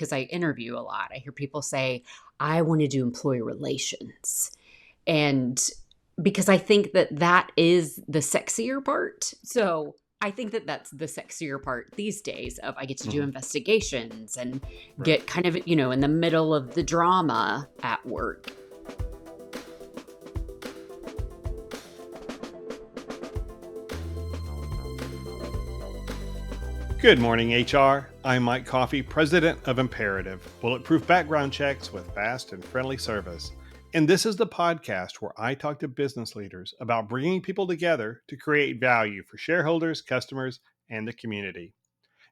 because I interview a lot, I hear people say, I want to do employee relations. And because I think that that is the sexier part. So I think that that's the sexier part these days of I get to do investigations and get kind of, in the middle of the drama at work. Good morning, HR. I'm Mike Coffey, president of Imperative, bulletproof background checks with fast and friendly service. And this is the podcast where I talk to business leaders about bringing people together to create value for shareholders, customers, and the community.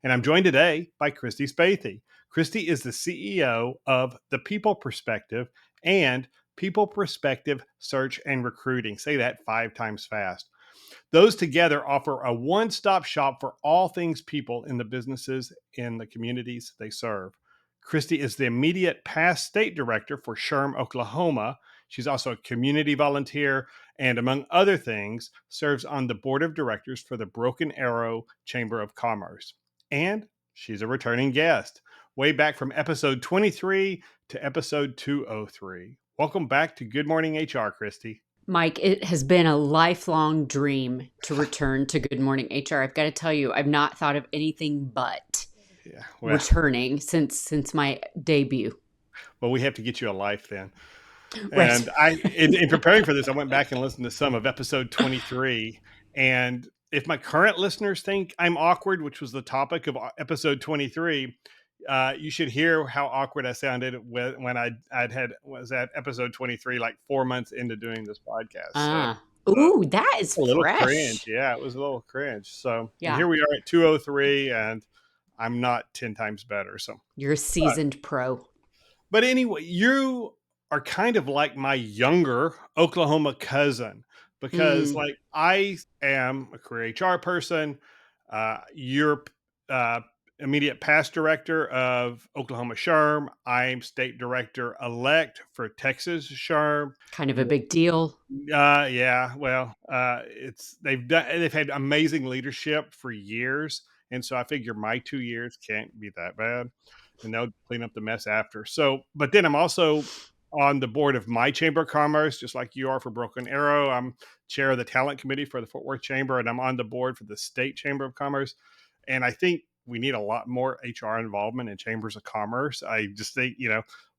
And I'm joined today by Kristi Spaethe. Kristi is the CEO of The People Perspective and People Perspective Search and Recruiting. Say that 5 times fast. Those together offer a one-stop shop for all things people in the businesses in the communities they serve. Kristi is the immediate past state director for Sherm, Oklahoma. She's also a community volunteer and, among other things, serves on the board of directors for the Broken Arrow Chamber of Commerce. And she's a returning guest, way back from episode 23 to episode 203. Welcome back to Good Morning HR, Kristi. Mike, it has been a lifelong dream to return to Good Morning HR. I've got to tell you, I've not thought of anything but returning since my debut. Well, we have to get you a life then. Right. And in preparing for this, I went back and listened to some of episode 23. And if my current listeners think I'm awkward, which was the topic of episode 23, you should hear how awkward I sounded when was at episode 23, like 4 months into doing this podcast. Ooh, that is a little fresh. Cringe. Yeah, it was a little cringe. So yeah. And here we are at 203, and I'm not 10 times better. So you're a seasoned pro. But anyway, you are kind of like my younger Oklahoma cousin, because like I am a career HR person. You're immediate past director of Oklahoma Sherm. I'm state director elect for Texas Sherm. Kind of a big deal. Yeah. Well, they've had amazing leadership for years, and so I figure my 2 years can't be that bad, and they'll clean up the mess after. So, but then I'm also on the board of my Chamber of Commerce, just like you are for Broken Arrow. I'm chair of the talent committee for the Fort Worth Chamber, and I'm on the board for the State Chamber of Commerce. And I think we need a lot more HR involvement in chambers of commerce. I just think,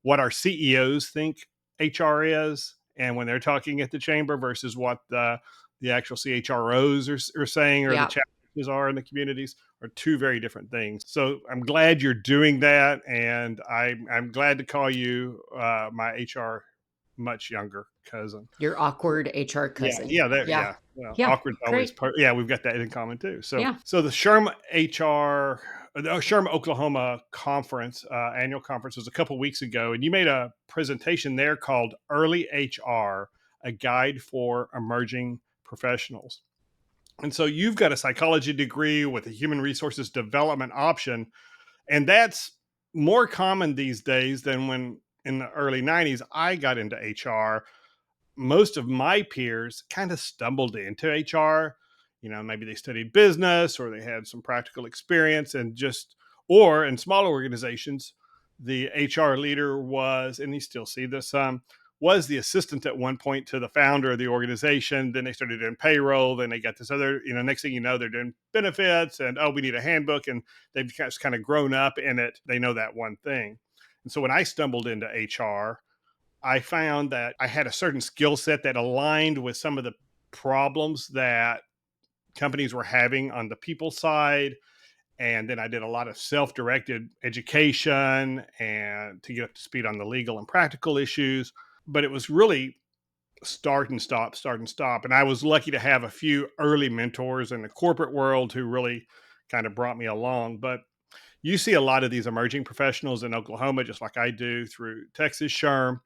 what our CEOs think HR is, and when they're talking at the chamber versus what the actual CHROs are saying, or the challenges are in the communities, are two very different things. So I'm glad you're doing that, and I'm glad to call you my HR much younger cousin. Your awkward HR cousin. Yeah. Well, awkward always part. Yeah, we've got that in common too. So the Sherm Sherm Oklahoma conference, annual conference, was a couple weeks ago, and you made a presentation there called Early HR, a guide for emerging professionals. And so you've got a psychology degree with a human resources development option, and that's more common these days than when in the early 90s I got into HR. Most of my peers kind of stumbled into HR. Maybe they studied business, or they had some practical experience, or in smaller organizations, the HR leader was, and you still see this, was the assistant at one point to the founder of the organization. Then they started doing payroll. Then they got this other, next thing you know, they're doing benefits, and, we need a handbook, and they've just kind of grown up in it. They know that one thing. And so when I stumbled into HR, I found that I had a certain skill set that aligned with some of the problems that companies were having on the people side. And then I did a lot of self-directed education and to get up to speed on the legal and practical issues. But it was really start and stop. And I was lucky to have a few early mentors in the corporate world who really kind of brought me along. But you see a lot of these emerging professionals in Oklahoma, just like I do through Texas Sherm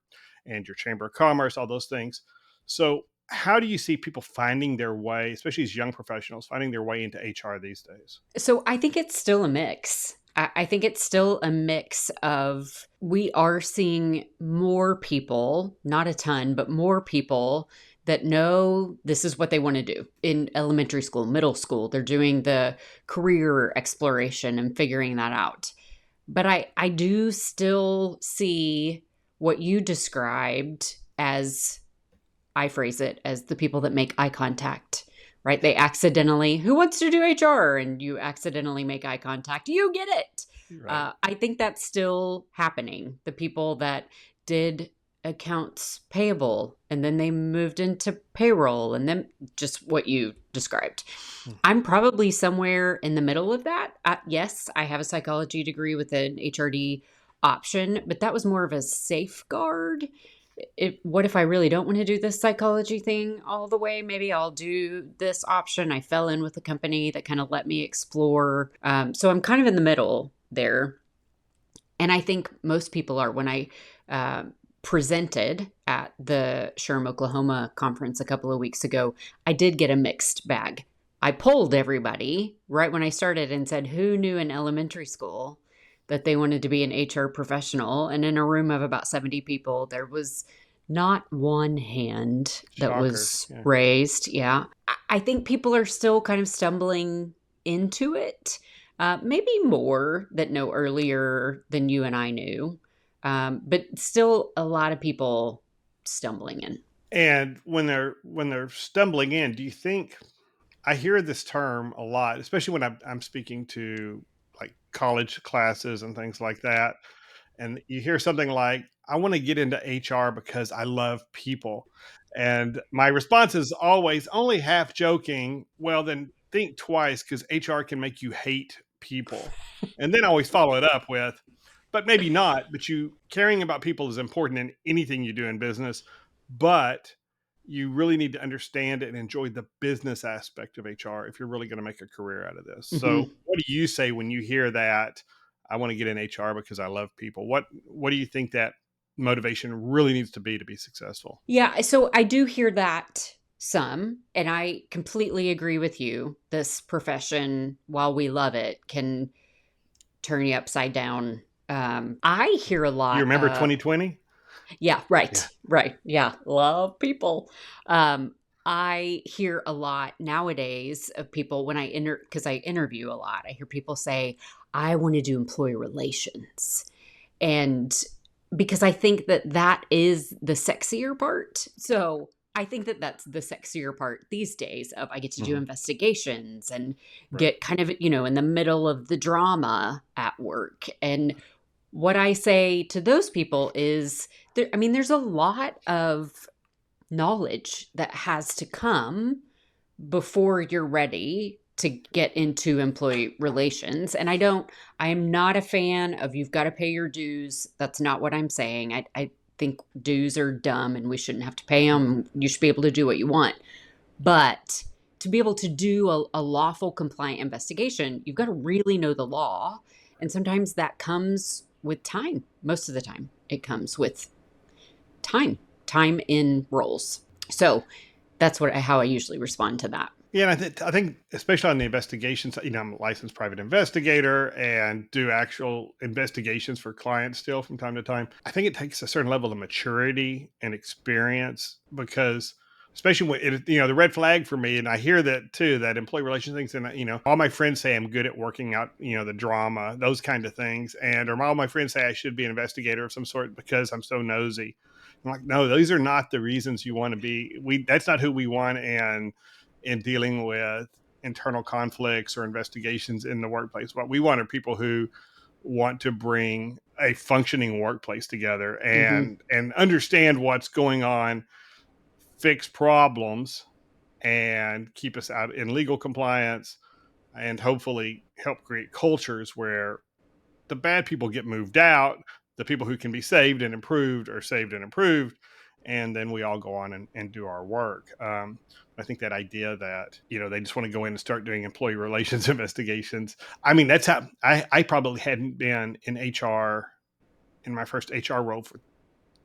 and your Chamber of Commerce, all those things. So how do you see people finding their way, especially as young professionals, finding their way into HR these days? So I think it's still a mix. I think it's still a mix of, we are seeing more people, not a ton, but more people that know this is what they want to do in elementary school, middle school. They're doing the career exploration and figuring that out. But I do still see what you described as, I phrase it as the people that make eye contact, right? They accidentally, who wants to do HR? And you accidentally make eye contact. You get it. Right. I think that's still happening. The people that did accounts payable and then they moved into payroll and then just what you described. I'm probably somewhere in the middle of that. Yes, I have a psychology degree with an HRD option, but that was more of a safeguard. What if I really don't want to do this psychology thing all the way? Maybe I'll do this option. I fell in with a company that kind of let me explore. So I'm kind of in the middle there. And I think most people are. When I presented at the Sherm, Oklahoma conference a couple of weeks ago, I did get a mixed bag. I polled everybody right when I started and said, who knew in elementary school that they wanted to be an HR professional? And in a room of about 70 people, there was not one hand that was raised. Yeah. I think people are still kind of stumbling into it. Maybe more that know earlier than you and I knew. But still a lot of people stumbling in. And when they're stumbling in, do you think, I hear this term a lot, especially when I'm speaking to like college classes and things like that. And you hear something like, I want to get into HR because I love people. And my response is always only half joking. Well, then think twice, because HR can make you hate people. And then I always follow it up with, but maybe not. But you caring about people is important in anything you do in business. But you really need to understand and enjoy the business aspect of HR if you're really going to make a career out of this. Mm-hmm. So what do you say when you hear that? I want to get in HR because I love people. What do you think that motivation really needs to be successful? Yeah, so I do hear that some, and I completely agree with you. This profession, while we love it, can turn you upside down. I hear a You lot remember 2020? Yeah, right. Right. Yeah. Love people. I hear a lot nowadays of people when because I interview a lot, I hear people say, I want to do employee relations. And because I think that that is the sexier part. So I think that that's the sexier part these days of I get to do investigations and get kind of, in the middle of the drama at work. And what I say to those people is there's a lot of knowledge that has to come before you're ready to get into employee relations. And I am not a fan of you've got to pay your dues. That's not what I'm saying. I think dues are dumb and we shouldn't have to pay them. You should be able to do what you want. But to be able to do a lawful compliant investigation, you've got to really know the law. And sometimes that comes with time. Most of the time, it comes with time in roles. So that's how I usually respond to that. Yeah, and I think especially on the investigations, I'm a licensed private investigator and do actual investigations for clients still from time to time. I think it takes a certain level of maturity and experience because especially when the red flag for me, and I hear that too, that employee relations things, and all my friends say I'm good at working out, the drama, those kind of things, or all my friends say I should be an investigator of some sort because I'm so nosy. I'm like, no, those are not the reasons you want to be. That's not who we want, and in dealing with internal conflicts or investigations in the workplace. What we want are people who want to bring a functioning workplace together and understand what's going on, fix problems, and keep us out in legal compliance, and hopefully help create cultures where the bad people get moved out, the people who can be saved and improved are saved and improved, and then we all go on and do our work. I think that idea that they just want to go in and start doing employee relations investigations. I mean, that's how I probably hadn't been in HR in my first HR role for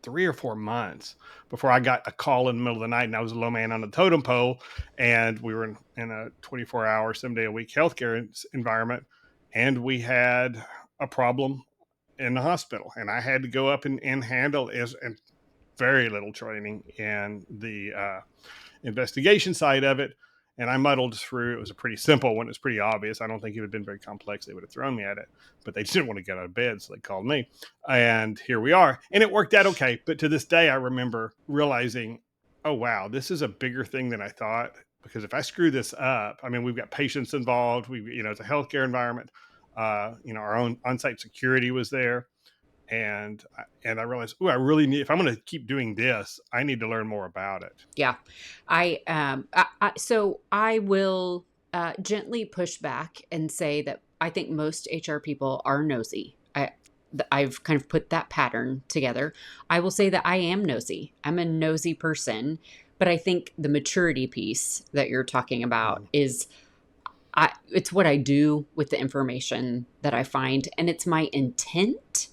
3 or 4 months before I got a call in the middle of the night, and I was a low man on the totem pole, and we were in a 24-hour, 7-day-a-week healthcare environment, and we had a problem in the hospital, and I had to go up and handle and very little training in the investigation side of it. And I muddled through. It was a pretty simple one. It was pretty obvious. I don't think it would have been very complex. They would have thrown me at it, but they didn't want to get out of bed, so they called me. And here we are. And it worked out okay. But to this day, I remember realizing, oh, wow, this is a bigger thing than I thought. Because if I screw this up, I mean, we've got patients involved. It's a healthcare environment. Our own on-site security was there. And I realized, I really need, if I'm going to keep doing this, I need to learn more about it. Yeah. So I will gently push back and say that I think most HR people are nosy. I've kind of put that pattern together. I will say that I am nosy. I'm a nosy person, but I think the maturity piece that you're talking about is it's what I do with the information that I find, and it's my intent.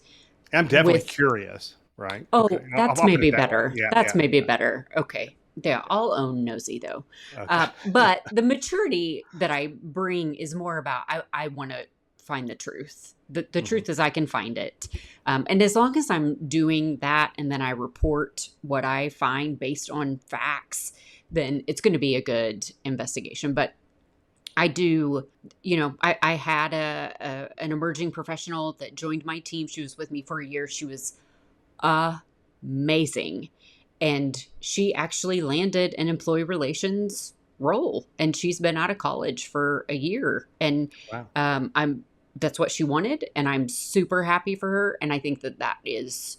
I'm definitely curious, right? Oh, okay. That's maybe better. Yeah, that's maybe better. Okay. Yeah, I'll own nosy though. Okay. But the maturity that I bring is more about I want to find the truth. The truth is I can find it. And as long as I'm doing that and then I report what I find based on facts, then it's going to be a good investigation. But I do, I had an emerging professional that joined my team. She was with me for a year. She was amazing. And she actually landed an employee relations role. And she's been out of college for a year. And wow. That's what she wanted. And I'm super happy for her. And I think that is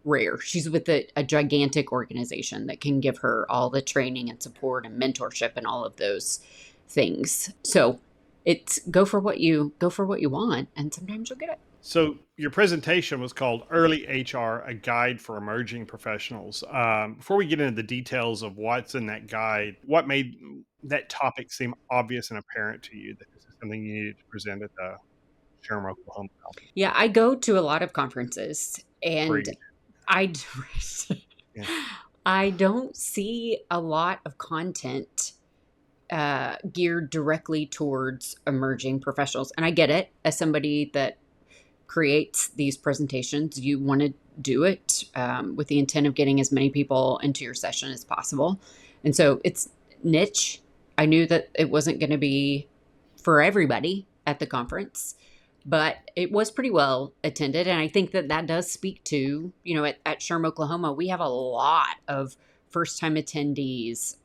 rare. She's with a gigantic organization that can give her all the training and support and mentorship and all of those things. So it's go for what you want, and sometimes you'll get it. So your presentation was called Early HR, a Guide for Emerging Professionals. Before we get into the details of what's in that guide, what made that topic seem obvious and apparent to you that this is something you needed to present at the Sherman, Oklahoma conference? Yeah, I go to a lot of conferences, and I don't see a lot of content geared directly towards emerging professionals. And I get it. As somebody that creates these presentations, you want to do it with the intent of getting as many people into your session as possible. And so it's niche. I knew that it wasn't going to be for everybody at the conference, but it was pretty well attended. And I think that does speak to, at Sherm, Oklahoma, we have a lot of first-time attendees,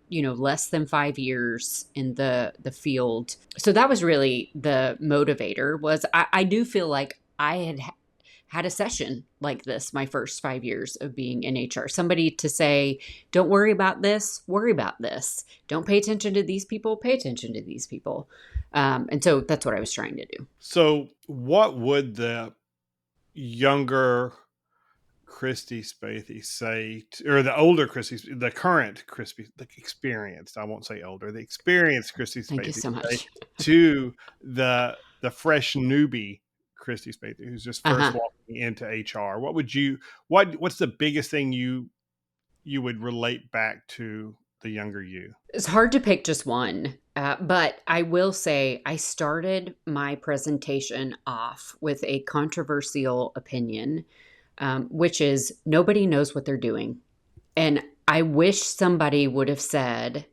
less than 5 years in the field. So that was really the motivator. Was I do feel like I had a session like this my first 5 years of being in HR. Somebody to say, don't worry about this, worry about this. Don't pay attention to these people, pay attention to these people. And so that's what I was trying to do. So what would the younger Kristi Spaethe say, or the older Kristi, the current Kristi, the experienced, I won't say older, the experienced Kristi Spaethe, thank you so much, to the fresh newbie Kristi Spaethe, who's just first walking into HR? What's the biggest thing you would relate back to the younger you? It's hard to pick just one, but I will say I started my presentation off with a controversial opinion, which is nobody knows what they're doing. And I wish somebody would have said,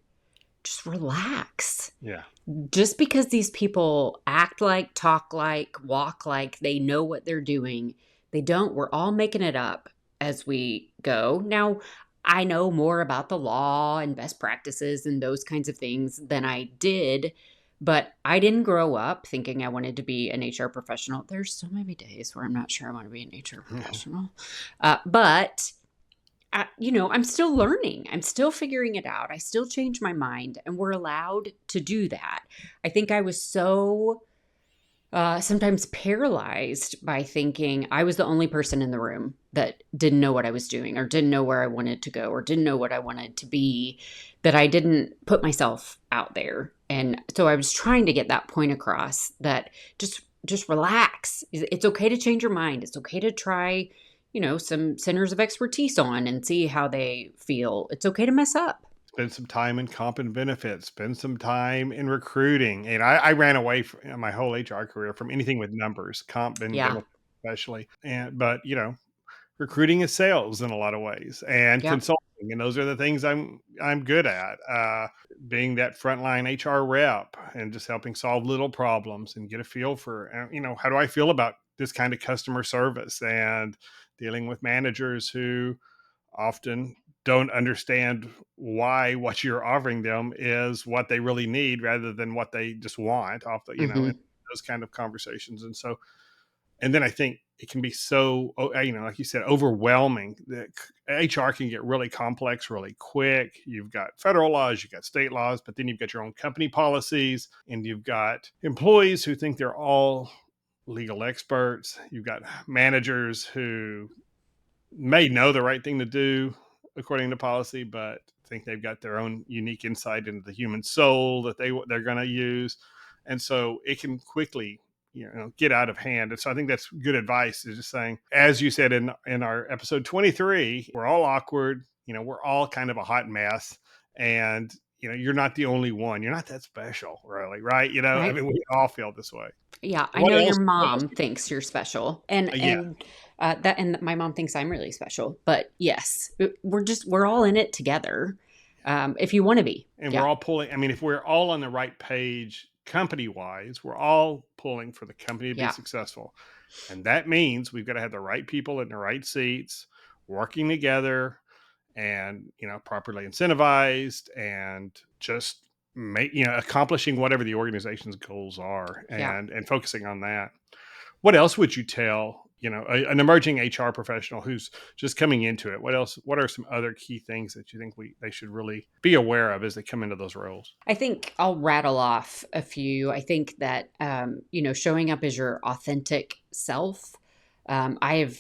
just relax. Yeah. Just because these people act like, talk like, walk like they know what they're doing, they don't. We're all making it up as we go. Now, I know more about the law and best practices and those kinds of things than I did, but I didn't grow up thinking I wanted to be an HR professional. There's so many days where I'm not sure I want to be an HR professional. But I'm still learning. I'm still figuring it out. I still change my mind, and we're allowed to do that. I think I was so sometimes paralyzed by thinking I was the only person in the room that didn't know what I was doing, or didn't know where I wanted to go, or didn't know what I wanted to be, that I didn't put myself out there. And so I was trying to get that point across, that just relax. It's okay to change your mind. It's okay to try, some centers of expertise on and see how they feel. It's okay to mess up. Spend some time in comp and benefits, spend some time in recruiting. And I ran away from my whole HR career from anything with numbers, comp and benefits especially. But recruiting is sales in a lot of ways, and Yep. consulting, and those are the things I'm good at. Being that frontline HR rep and just helping solve little problems and get a feel for, how do I feel about this kind of customer service, and dealing with managers who often don't understand why what you're offering them is what they really need rather than what they just want off the, Mm-hmm. and those kind of conversations. And so, and then I think it can be so, like you said, overwhelming. That HR can get really complex really quick. You've got federal laws, you've got state laws, but then you've got your own company policies, and you've got employees who think they're all legal experts. You've got managers who may know the right thing to do according to policy, but think they've got their own unique insight into the human soul that they're going to use. And so it can quickly, get out of hand. And so I think that's good advice, is just saying, as you said in our episode 23, we're all awkward, we're all kind of a hot mess, and you're not the only one. You're not that special, really, right? I Right. mean, we all feel this way. Yeah, I What know your else? mom thinks you're special, and Yeah. my mom thinks I'm really special. But yes, we're all in it together. If you want to be, And yeah, we're all pulling. I mean, if we're all on the right page company wise, we're all pulling for the company to be yeah, successful. And that means we've got to have the right people in the right seats, working together, and, properly incentivized, and just accomplishing whatever the organization's goals are, yeah. and focusing on that. What else would you tell, an emerging HR professional who's just coming into it? What else? What are some other key things that you think they should really be aware of as they come into those roles? I think I'll rattle off a few. I think that showing up as your authentic self. I have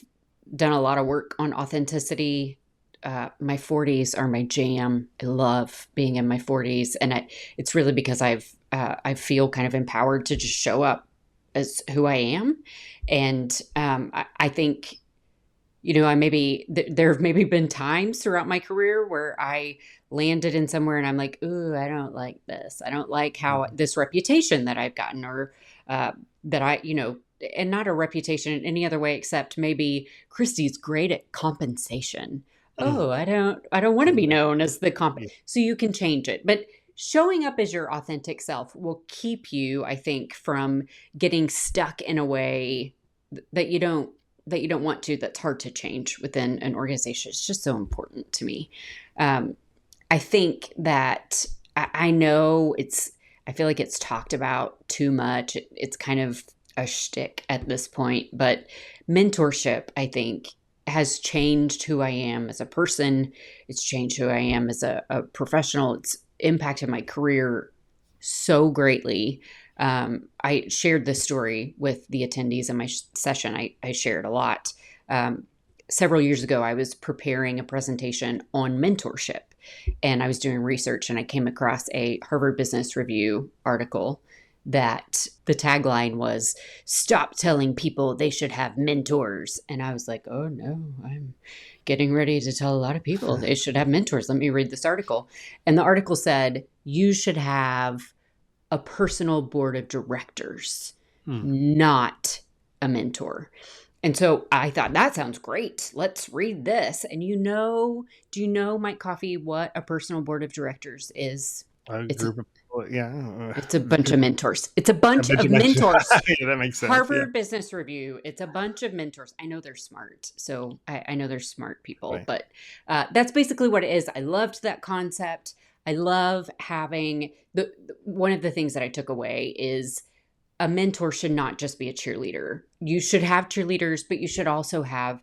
done a lot of work on authenticity. My 40s are my jam. I love being in my 40s, and it's really because I feel kind of empowered to just show up as who I am. And I think, there have maybe been times throughout my career where I landed in somewhere and I'm like, ooh, I don't like this. I don't like how this reputation that I've gotten, or that and not a reputation in any other way except maybe Kristi's great at compensation. Oh, I don't want to be known as the Yeah. so you can change it. But showing up as your authentic self will keep you, I think, from getting stuck in a way that you don't want to, that's hard to change within an organization. It's just so important to me. I think that I know I feel like it's talked about too much. It's kind of a shtick at this point, but mentorship, I think, has changed who I am as a person. It's changed who I am as a professional. It's impacted my career so greatly. I shared this story with the attendees in my session. I shared a lot. Several years ago, I was preparing a presentation on mentorship, and I was doing research, and I came across a Harvard Business Review article that the tagline was, "Stop telling people they should have mentors." And I was like, oh no, I'm getting ready to tell a lot of people they should have mentors. Let me read this article. And the article said, you should have a personal board of directors, not a mentor. And so I thought, that sounds great. Let's read this. And do you know, Mike Coffey, what a personal board of directors is? A It's group of people, yeah. it's a bunch of mentors. It's a bunch A of bunch mentors. yeah, that makes sense. Harvard Business Review. It's a bunch of mentors. I know they're smart. So I know they're smart people, Right. but that's basically what it is. I loved that concept. I love having one of the things that I took away is a mentor should not just be a cheerleader. You should have cheerleaders, but you should also have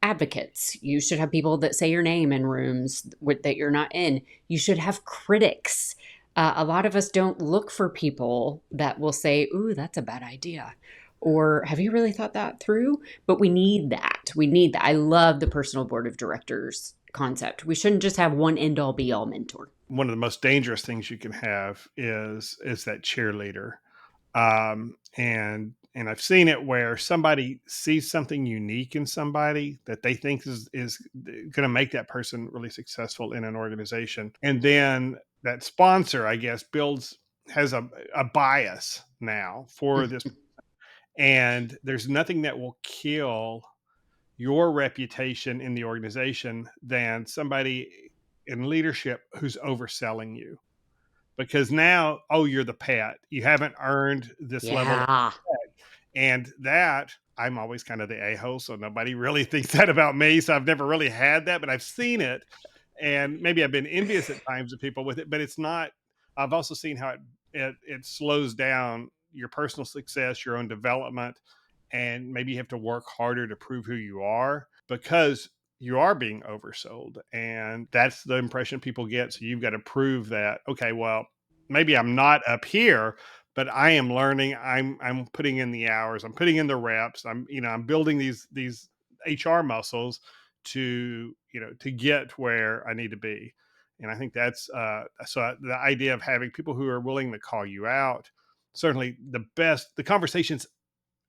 advocates. You should have people that say your name in rooms that you're not in. You should have critics. A lot of us don't look for people that will say, ooh, that's a bad idea. Or have you really thought that through? But we need that. We need that. I love the personal board of directors concept. We shouldn't just have one end all be all mentor. One of the most dangerous things you can have is that cheerleader. And I've seen it where somebody sees something unique in somebody that they think is going to make that person really successful in an organization. And then that sponsor, I guess, has a bias now for this. And there's nothing that will kill, your reputation in the organization than somebody in leadership who's overselling you. Because now, oh, you're the pet. You haven't earned this level of respect. And that, I'm always kind of the a-hole, so nobody really thinks that about me. So I've never really had that, but I've seen it. And maybe I've been envious at times of people with it, but it's not. I've also seen how it slows down your personal success, your own development, and maybe you have to work harder to prove who you are because you are being oversold. And that's the impression people get. So you've got to prove that, okay, well, maybe I'm not up here, but I am learning. I'm putting in the hours, I'm putting in the reps. I'm building these HR muscles to, to get where I need to be. And I think that's so the idea of having people who are willing to call you out, certainly the conversations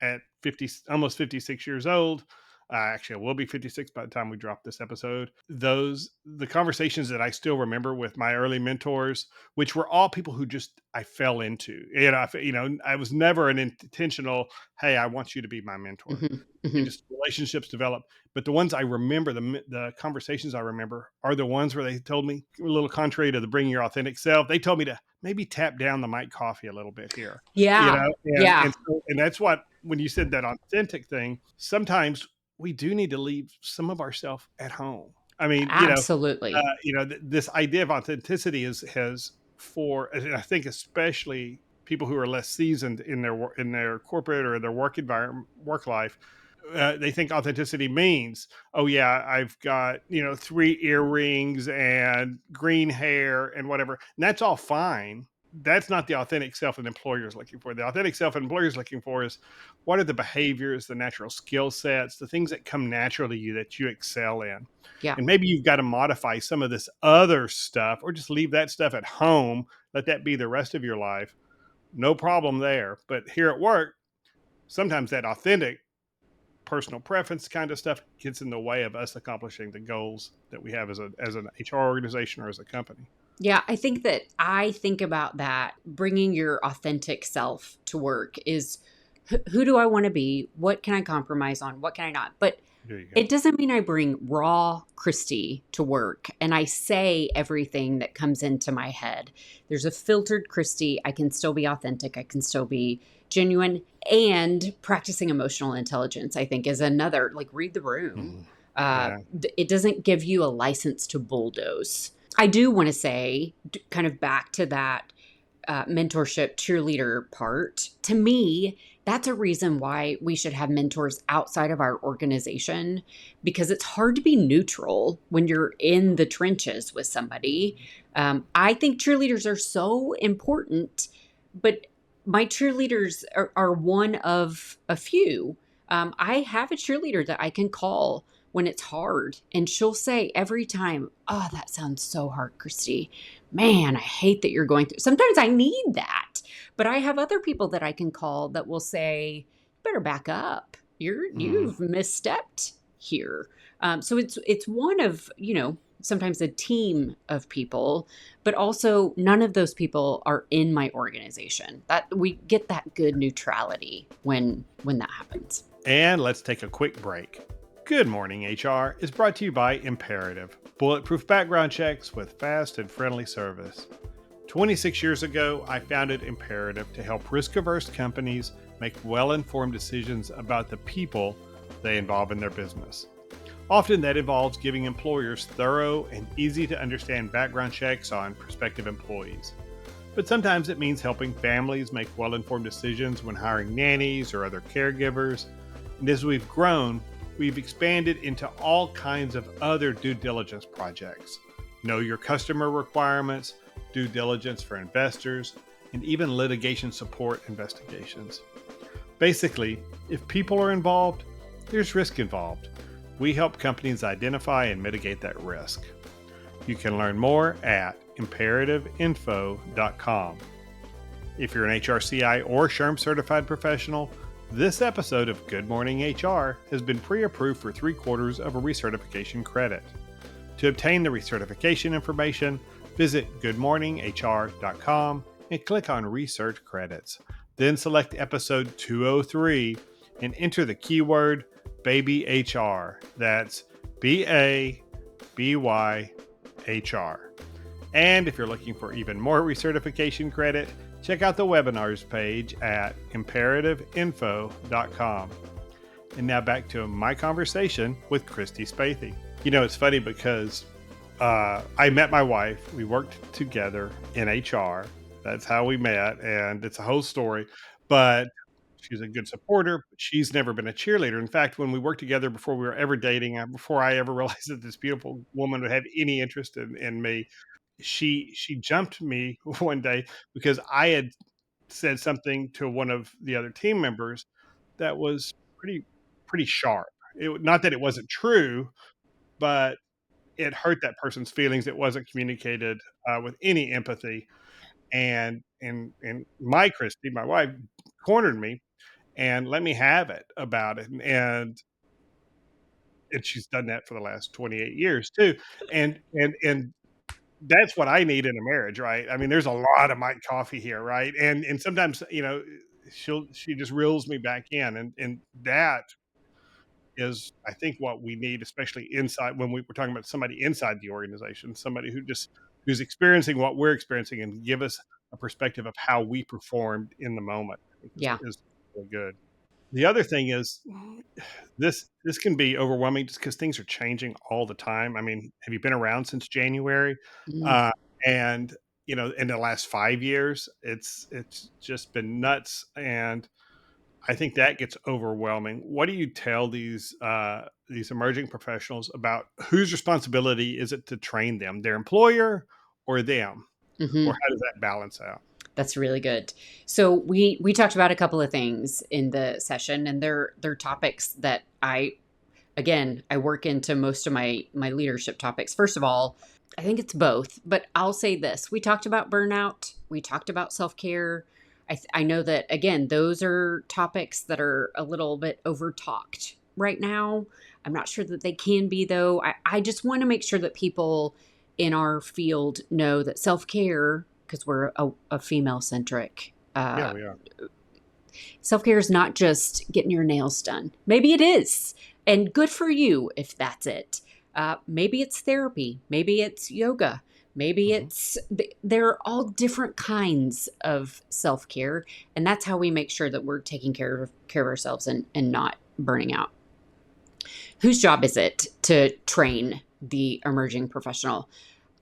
at 50, almost 56 years old. Actually, I will be 56 by the time we drop this episode. The conversations that I still remember with my early mentors, which were all people who just I fell into. I was never an intentional, hey, I want you to be my mentor. Just relationships develop. But the ones I remember, the conversations I remember, are the ones where they told me, a little contrary to the bring your authentic self, they told me to maybe tap down the mic Coffey a little bit here. Yeah. And that's what, when you said that authentic thing, sometimes we do need to leave some of ourselves at home. I mean, absolutely. This idea of authenticity has for, and I think especially people who are less seasoned in their corporate or their work environment, work life, they think authenticity means, oh yeah, I've got 3 earrings and green hair and whatever. And that's all fine. That's not the authentic self an employer is looking for. The authentic self an employer is looking for is, what are the behaviors, the natural skill sets, the things that come naturally to you that you excel in. Yeah. And maybe you've got to modify some of this other stuff, or just leave that stuff at home. Let that be the rest of your life. No problem there. But here at work, sometimes that authentic personal preference kind of stuff gets in the way of us accomplishing the goals that we have as an HR organization or as a company. Yeah, I think about that. Bringing your authentic self to work is, who do I want to be? What can I compromise on? What can I not? But it doesn't mean I bring raw Kristi to work and I say everything that comes into my head. There's a filtered Kristi. I can still be authentic. I can still be genuine. And practicing emotional intelligence, I think, is another, like, read the room. It doesn't give you a license to bulldoze. I do want to say, kind of back to that mentorship cheerleader part, to me, that's a reason why we should have mentors outside of our organization, because it's hard to be neutral when you're in the trenches with somebody. I think cheerleaders are so important, but my cheerleaders are one of a few. I have a cheerleader that I can call when it's hard, and she'll say every time, oh, that sounds so hard, Kristi. Man, I hate that you're going through. Sometimes I need that, but I have other people that I can call that will say, better back up. You've misstepped here. So it's one of, sometimes a team of people, but also none of those people are in my organization. That we get that good neutrality when that happens. And let's take a quick break. Good Morning HR is brought to you by Imperative, bulletproof background checks with fast and friendly service. 26 years ago, I founded Imperative to help risk-averse companies make well-informed decisions about the people they involve in their business. Often that involves giving employers thorough and easy-to-understand background checks on prospective employees. But sometimes it means helping families make well-informed decisions when hiring nannies or other caregivers. And as we've grown, we've expanded into all kinds of other due diligence projects. Know your customer requirements, due diligence for investors, and even litigation support investigations. Basically, if people are involved, there's risk involved. We help companies identify and mitigate that risk. You can learn more at imperativeinfo.com. If you're an HRCI or SHRM certified professional, this episode of Good Morning HR has been pre-approved for 3/4 of a recertification credit. To obtain the recertification information, visit goodmorninghr.com and click on Research Credits. Then select episode 203 and enter the keyword Baby HR. That's BABYHR. And if you're looking for even more recertification credit, check out the webinars page at imperativeinfo.com. And now back to my conversation with Kristi Spaethe. You know, it's funny because I met my wife. We worked together in HR. That's how we met, and it's a whole story. But she's a good supporter. But she's never been a cheerleader. In fact, when we worked together before we were ever dating, before I ever realized that this beautiful woman would have any interest in me, she jumped me one day because I had said something to one of the other team members that was pretty sharp. Not that it wasn't true, but it hurt that person's feelings. It wasn't communicated with any empathy. And my Kristi, my wife, cornered me and let me have it about it. And she's done that for the last 28 years too. And that's what I need in a marriage, right? I mean, there's a lot of Mike Coffey here, right? And sometimes, you know, she just reels me back in, and that is, I think, what we need, especially inside when we're talking about somebody inside the organization, somebody who's experiencing what we're experiencing and give us a perspective of how we performed in the moment. I think is really good. The other thing is this can be overwhelming just because things are changing all the time. I mean, have you been around since January? Mm. And you know, in the last 5 years, it's just been nuts, and I think that gets overwhelming. What do you tell these emerging professionals about whose responsibility is it to train them, their employer or them, or how does that balance out? That's really good. So we talked about a couple of things in the session, and they're topics that I work into most of my leadership topics. First of all, I think it's both, but I'll say this. We talked about burnout. We talked about self-care. I know that, again, those are topics that are a little bit over-talked right now. I'm not sure that they can be, though. I just want to make sure that people in our field know that self-care, because we're a female-centric. Yeah, we are. Self-care is not just getting your nails done. Maybe it is, and good for you if that's it. Maybe it's therapy. Maybe it's yoga. Maybe it's, there are all different kinds of self-care. And that's how we make sure that we're taking care of ourselves and not burning out. Whose job is it to train the emerging professional?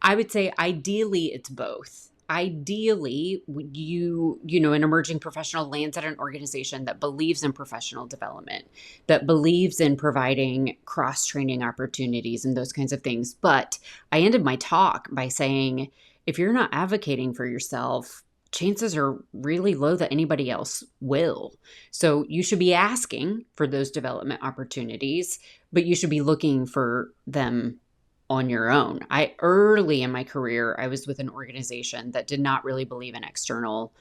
I would say ideally it's both. Ideally, an emerging professional lands at an organization that believes in professional development, that believes in providing cross-training opportunities and those kinds of things. But I ended my talk by saying, if you're not advocating for yourself, chances are really low that anybody else will. So you should be asking for those development opportunities, but you should be looking for them on your own. Early in my career, I was with an organization that did not really believe in external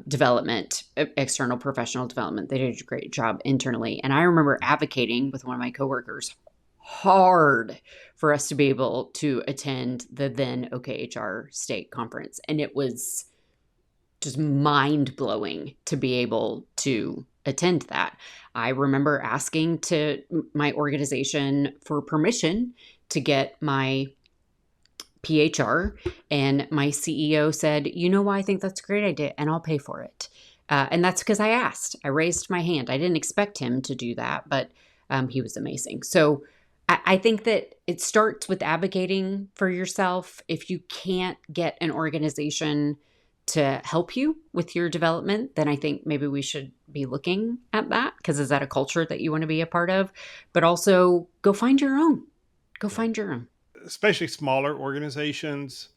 development, external professional development. They did a great job internally. And I remember advocating with one of my coworkers hard for us to be able to attend the then OKHR state conference. And it was just mind-blowing to be able to attend that. I remember asking to my organization for permission to get my PHR, and my CEO said, you know why I think that's a great idea, and I'll pay for it. And that's because I asked. I raised my hand. I didn't expect him to do that, but he was amazing. So I think that it starts with advocating for yourself. If you can't get an organization to help you with your development, then I think maybe we should be looking at that, because is that a culture that you want to be a part of? But also go find your own. Go find your own. Especially smaller organizations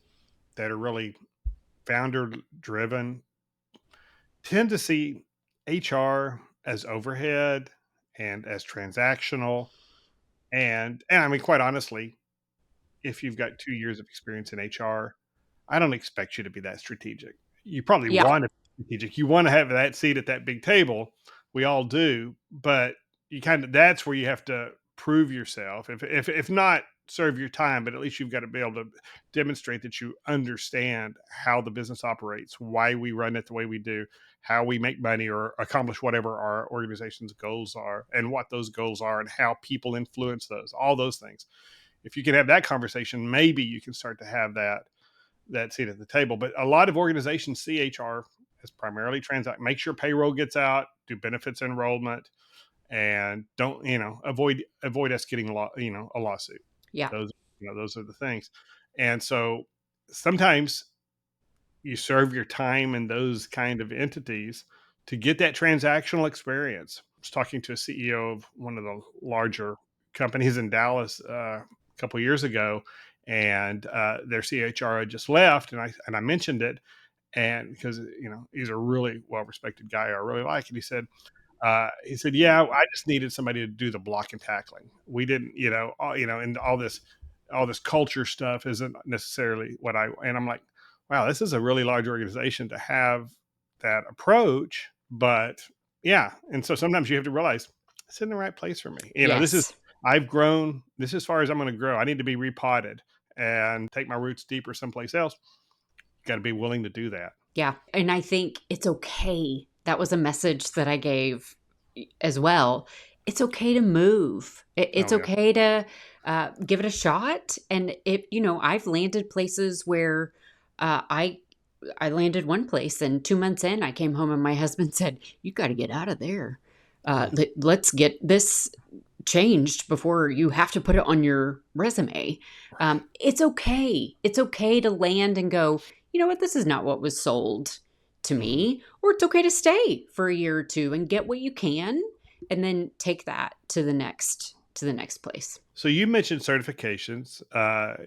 that are really founder driven tend to see HR as overhead and as transactional. And I mean, quite honestly, if you've got 2 years of experience in HR, I don't expect you to be that strategic. You probably want to be strategic. You want to have that seat at that big table. We all do, but that's where you have to prove yourself. If not serve your time, but at least you've got to be able to demonstrate that you understand how the business operates, why we run it the way we do, how we make money or accomplish whatever our organization's goals are, and what those goals are, and how people influence those, all those things. If you can have that conversation, maybe you can start to have that seat at the table. But a lot of organizations see HR as primarily transact. Make sure payroll gets out, do benefits enrollment, and don't avoid us getting a lawsuit. Yeah. Those are the things. And so sometimes you serve your time in those kind of entities to get that transactional experience. I was talking to a CEO of one of the larger companies in Dallas a couple of years ago, and their CHR had just left, and I mentioned it, and because he's a really well respected guy I really like, and he said, yeah, I just needed somebody to do the block and tackling. We didn't, and all this culture stuff isn't necessarily and I'm like, wow, this is a really large organization to have that approach. But yeah. And so sometimes you have to realize it's in the right place for me. Yes. I've grown, this is as far as I'm going to grow. I need to be repotted and take my roots deeper someplace else. Got to be willing to do that. Yeah. And I think it's okay. That was a message that I gave as well. It's okay to move. It's okay to give it a shot. And I've landed places where I landed one place, and 2 months in, I came home and my husband said, "You got to get out of there. Let's get this changed before you have to put it on your resume." It's okay. It's okay to land and go, you know what? This is not what was sold to me. Or it's okay to stay for a year or two and get what you can, and then take that to the next place. So you mentioned certifications.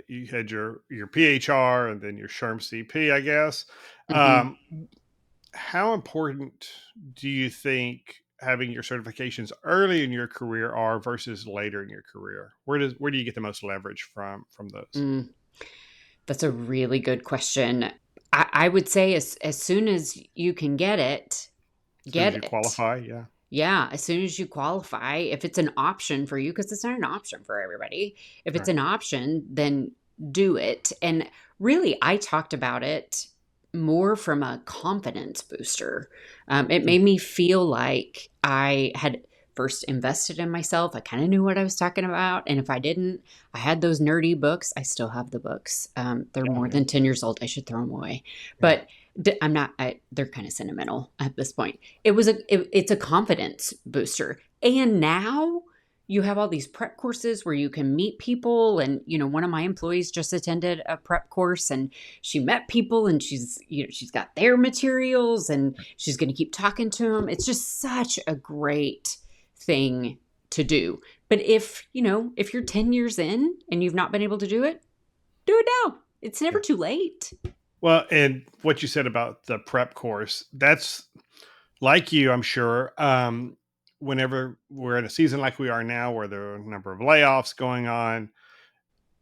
You had your PHR and then your SHRM CP, I guess. Mm-hmm. How important do you think having your certifications early in your career are versus later in your career? Where do you get the most leverage from those? That's a really good question. I would say as soon as you can get it, As you qualify, yeah. Yeah, as soon as you qualify, if it's an option for you, because it's not an option for everybody. If it's Right. an option, then do it. And really, I talked about it more from a confidence booster. It made me feel like I had first invested in myself. I kind of knew what I was talking about. And if I didn't, I had those nerdy books. I still have the books. They're more than 10 years old. I should throw them away. Yeah. But I'm not, they're kind of sentimental at this point. It's a confidence booster. And now you have all these prep courses where you can meet people. And, one of my employees just attended a prep course, and she met people, and she's got their materials, and she's going to keep talking to them. It's just such a great thing to do. But if you're 10 years in and you've not been able to do it now. It's never too late. Well, and what you said about the prep course, that's like you, I'm sure. Whenever we're in a season like we are now, where there are a number of layoffs going on,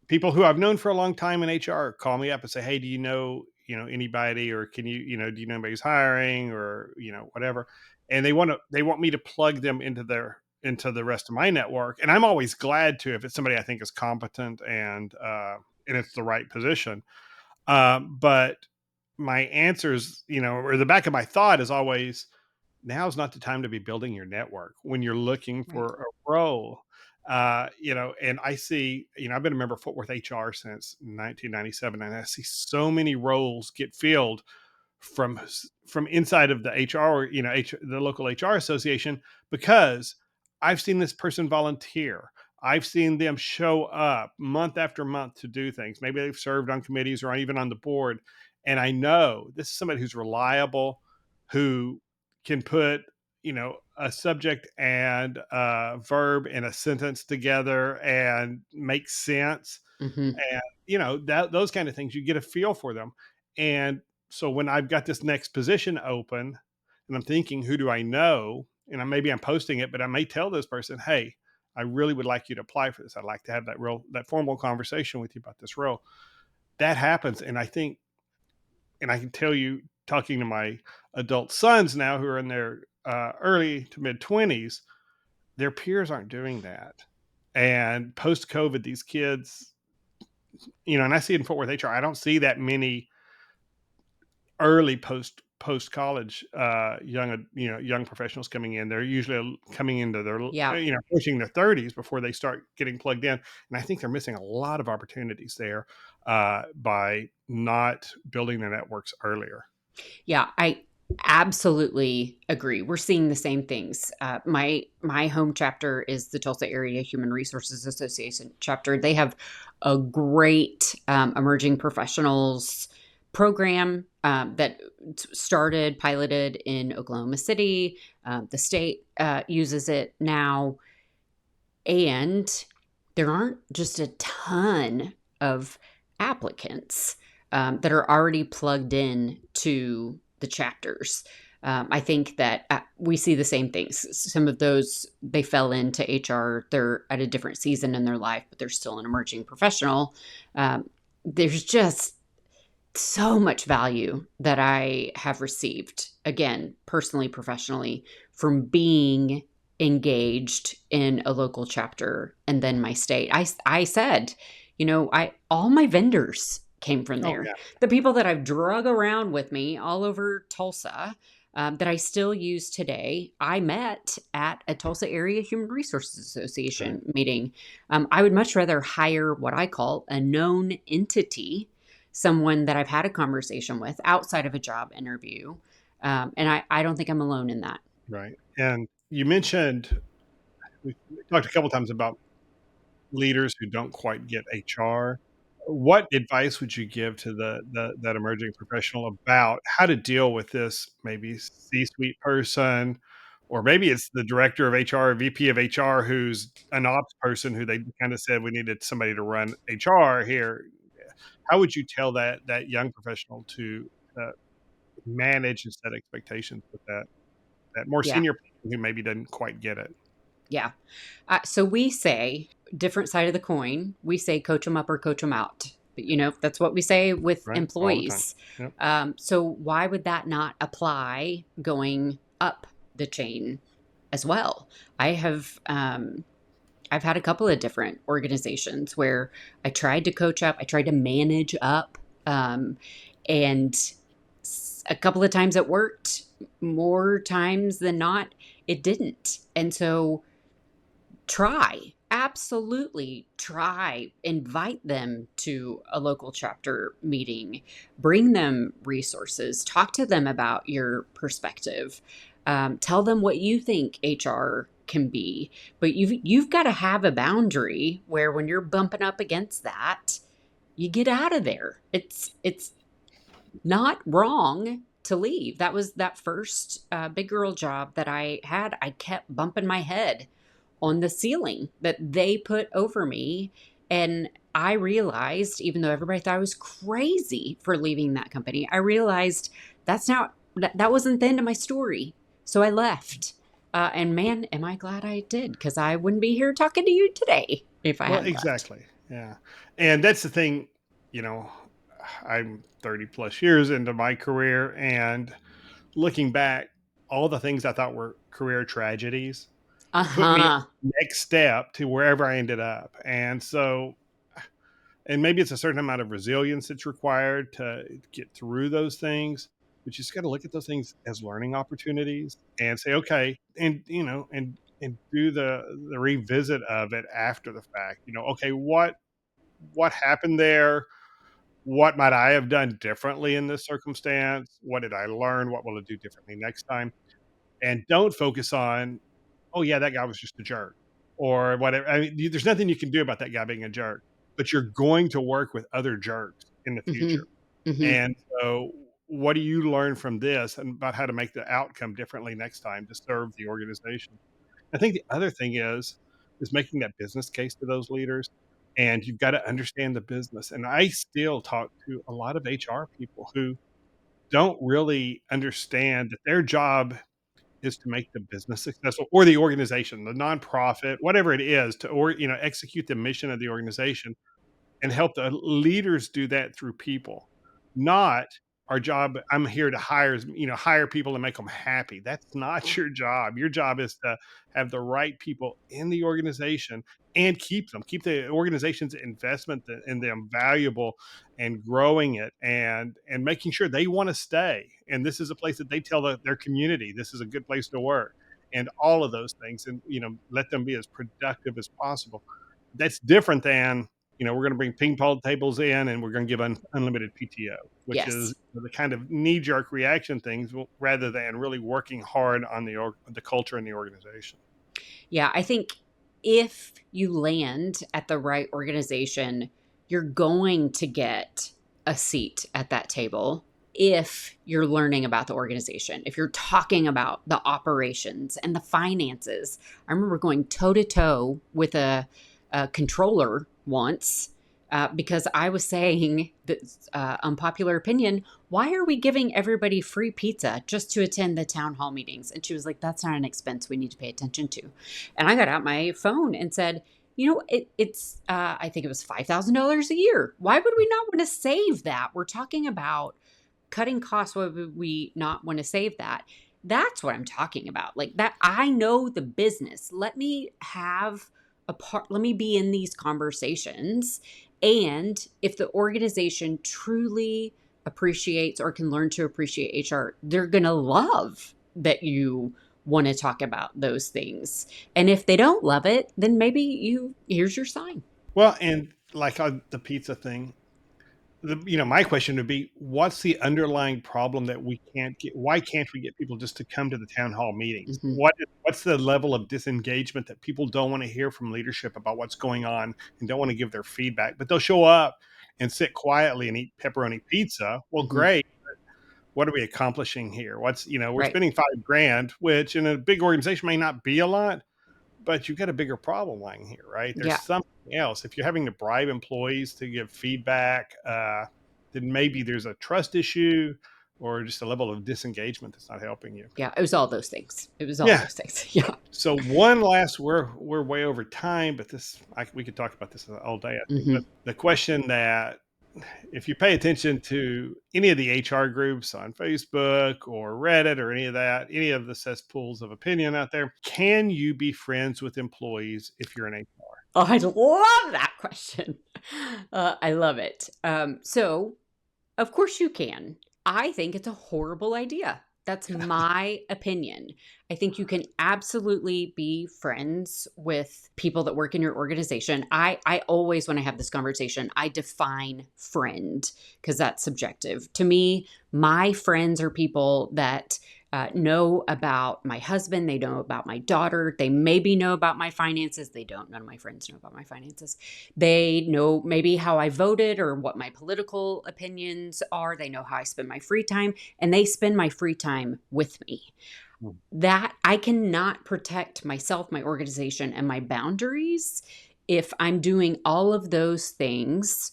people who I've known for a long time in HR call me up and say, "Hey, do you know anybody, or can you do you know anybody who's hiring, or whatever?" And they want me to plug them into the rest of my network, and I'm always glad to if it's somebody I think is competent and it's the right position. But my answers, or the back of my thought is always, now's not the time to be building your network when you're looking Right. for a role. And I see, I've been a member of Fort Worth HR since 1997, and I see so many roles get filled from inside of the HR, the local HR association, because I've seen this person volunteer. I've seen them show up month after month to do things. Maybe they've served on committees or even on the board. And I know this is somebody who's reliable, who can put, a subject and a verb in a sentence together and make sense. Mm-hmm. And, those kind of things, you get a feel for them. And so when I've got this next position open and I'm thinking, who do I know? And maybe I'm posting it, but I may tell this person, hey, I really would like you to apply for this. I'd like to have that formal conversation with you about this role. That happens. And I think, and I can tell you, talking to my adult sons now who are in their early to mid 20s, their peers aren't doing that. And post COVID, these kids, and I see it in Fort Worth HR. I don't see that many early post college young professionals coming in. They're usually coming into their Yeah. pushing their 30s before they start getting plugged in, and I think they're missing a lot of opportunities there by not building their networks earlier. Yeah, I absolutely agree. We're seeing the same things. My home chapter is the Tulsa Area Human Resources Association chapter. They have a great emerging professionals program that started piloted in Oklahoma City. The state uses it now, and there aren't just a ton of applicants that are already plugged in to the chapters. I think that we see the same things. Some of those, they fell into HR. They're at a different season in their life, but they're still an emerging professional. There's just so much value that I have received, again, personally, professionally, from being engaged in a local chapter and then my state. I said, all my vendors came from Oh, there. yeah. The people that I've drug around with me all over Tulsa, that I still use today, I met at a Tulsa Area Human Resources Association meeting. I would much rather hire what I call a known entity, someone that I've had a conversation with outside of a job interview. And I don't think I'm alone in that. Right. And you mentioned, we talked a couple times about leaders who don't quite get HR. What advice would you give to that emerging professional about how to deal with this maybe C-suite person, or maybe it's the director of HR, VP of HR, who's an ops person who they kind of said we needed somebody to run HR here. How would you tell that young professional to manage and set expectations with that more Yeah. senior person who maybe doesn't quite get it? Yeah. So we say, different side of the coin, we say coach them up or coach them out. But, that's what we say with Right, all the time. employees. Yep. So why would that not apply going up the chain as well? I've had a couple of different organizations where I tried to coach up, I tried to manage up, and a couple of times it worked. More times than not, it didn't. And so absolutely try, invite them to a local chapter meeting, bring them resources, talk to them about your perspective, tell them what you think HR can be. But you've got to have a boundary where when you're bumping up against that, you get out of there. It's not wrong to leave. That was that first big girl job that I had. I kept bumping my head on the ceiling that they put over me. And I realized, even though everybody thought I was crazy for leaving that company, I realized that wasn't the end of my story. So I left. And man, am I glad I did, because I wouldn't be here talking to you today if I Well, hadn't left. exactly. Yeah. And that's the thing, you know, I'm 30 plus years into my career, and looking back, all the things I thought were career tragedies put me Uh-huh. next step to wherever I ended up. And so, and maybe it's a certain amount of resilience that's required to get through those things, but you just got to look at those things as learning opportunities and say, okay, and and do the revisit of it after the fact. Okay, what happened there? What might I have done differently in this circumstance? What did I learn? What will I do differently next time? And don't focus on, oh yeah, that guy was just a jerk or whatever. I mean, there's nothing you can do about that guy being a jerk, but you're going to work with other jerks in the future. Hmm. Hmm. And so, what do you learn from this and about how to make the outcome differently next time to serve the organization? I think the other thing is making that business case to those leaders, and you've got to understand the business. And I still talk to a lot of HR people who don't really understand that their job is to make the business successful, or the organization, the nonprofit, whatever it is, to execute the mission of the organization and help the leaders do that through people, not our job, I'm here to hire people and make them happy. That's not your job. Your job is to have the right people in the organization and keep the organization's investment in them valuable, and growing it, and making sure they want to stay. And this is a place that they tell their community, this is a good place to work, and all of those things. And, let them be as productive as possible. That's different than, we're going to bring ping pong tables in and we're going to give unlimited PTO, which is Yes. the kind of knee jerk reaction things, rather than really working hard on the culture in the organization. Yeah, I think if you land at the right organization, you're going to get a seat at that table if you're learning about the organization, if you're talking about the operations and the finances. I remember going toe to toe with a controller once because I was saying that unpopular opinion, why are we giving everybody free pizza just to attend the town hall meetings? And she was like, that's not an expense we need to pay attention to. And I got out my phone and said, it's, I think it was $5,000 a year. Why would we not want to save that? We're talking about cutting costs. Why would we not want to save that? That's what I'm talking about. Like that, I know the business. Let me have a part, let me be in these conversations. And if the organization truly appreciates or can learn to appreciate HR, they're going to love that you want to talk about those things. And if they don't love it, then maybe here's your sign. Well, and like on the pizza thing, my question would be, what's the underlying problem that we can't get? Why can't we get people just to come to the town hall meetings? Mm-hmm. What's the level of disengagement that people don't want to hear from leadership about what's going on and don't want to give their feedback, but they'll show up and sit quietly and eat pepperoni pizza? Well, Mm-hmm. great. What are we accomplishing here? We're Right. spending $5,000, which in a big organization may not be a lot, but you've got a bigger problem lying here, right? There's Yeah. something else. If you're having to bribe employees to give feedback, then maybe there's a trust issue or just a level of disengagement that's not helping you. Yeah. It was all those things. Those things. Yeah. So one last, we're way over time, but we could talk about this all day, I think. Mm-hmm. But the question that, if you pay attention to any of the HR groups on Facebook or Reddit or any of the cesspools of opinion out there, can you be friends with employees if you're in HR? Oh, I love that question. I love it. So, of course you can. I think it's a horrible idea. That's my opinion. I think you can absolutely be friends with people that work in your organization. I always, when I have this conversation, I define friend because that's subjective. To me, my friends are people that know about my husband. They know about my daughter. They maybe know about my finances. They don't. None of my friends know about my finances. They know maybe how I voted or what my political opinions are. They know how I spend my free time, and they spend my free time with me. That I cannot protect myself, my organization, and my boundaries if I'm doing all of those things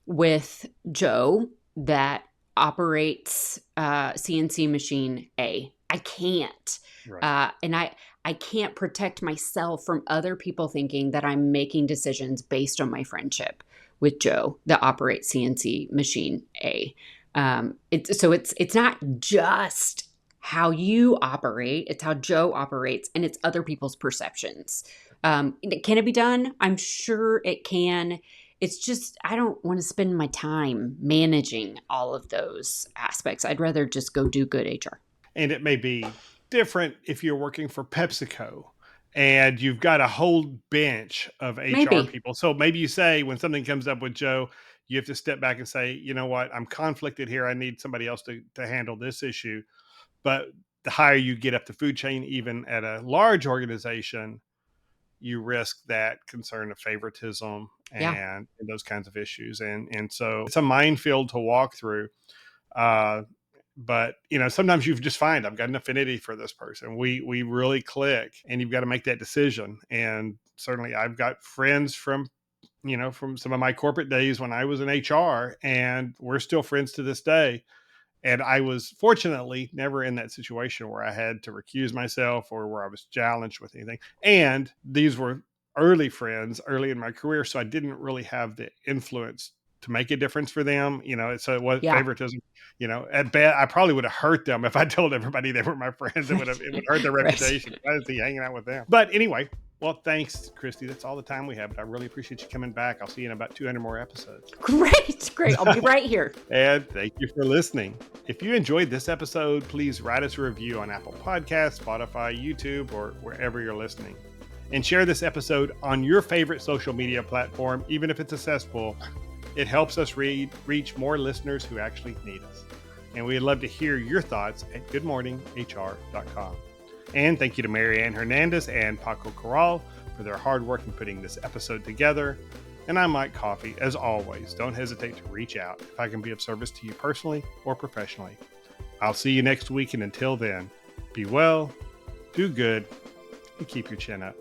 with Joe that operates CNC machine A. I can't. Right. And I can't protect myself from other people thinking that I'm making decisions based on my friendship with Joe that operates CNC machine A. It's not just how you operate, it's how Joe operates, and it's other people's perceptions. Can it be done? I'm sure it can. It's just, I don't want to spend my time managing all of those aspects. I'd rather just go do good HR. And it may be different if you're working for PepsiCo and you've got a whole bench of HR people. So maybe you say, when something comes up with Joe, you have to step back and say, you know what, I'm conflicted here. I need somebody else to handle this issue. But the higher you get up the food chain, even at a large organization, you risk that concern of favoritism and those kinds of issues. And so it's a minefield to walk through. But sometimes you just find, I've got an affinity for this person. We really click, and you've got to make that decision. And certainly I've got friends from some of my corporate days when I was in HR, and we're still friends to this day. And I was fortunately never in that situation where I had to recuse myself or where I was challenged with anything. And these were early friends early in my career. So I didn't really have the influence to make a difference for them. So it was favoritism. At best, I probably would have hurt them if I told everybody they were my friends. It would hurt their reputation. Why is he hanging out with them? But anyway, well, thanks, Kristi. That's all the time we have. But I really appreciate you coming back. I'll see you in about 200 more episodes. Great. I'll be right here. And thank you for listening. If you enjoyed this episode, please write us a review on Apple Podcasts, Spotify, YouTube, or wherever you're listening. And share this episode on your favorite social media platform, even if it's a cesspool. It helps us reach more listeners who actually need us. And we'd love to hear your thoughts at goodmorninghr.com. And thank you to Marianne Hernandez and Paco Corral for their hard work in putting this episode together. And I'm Mike Coffey. As always, don't hesitate to reach out if I can be of service to you personally or professionally. I'll see you next week, and until then, be well, do good, and keep your chin up.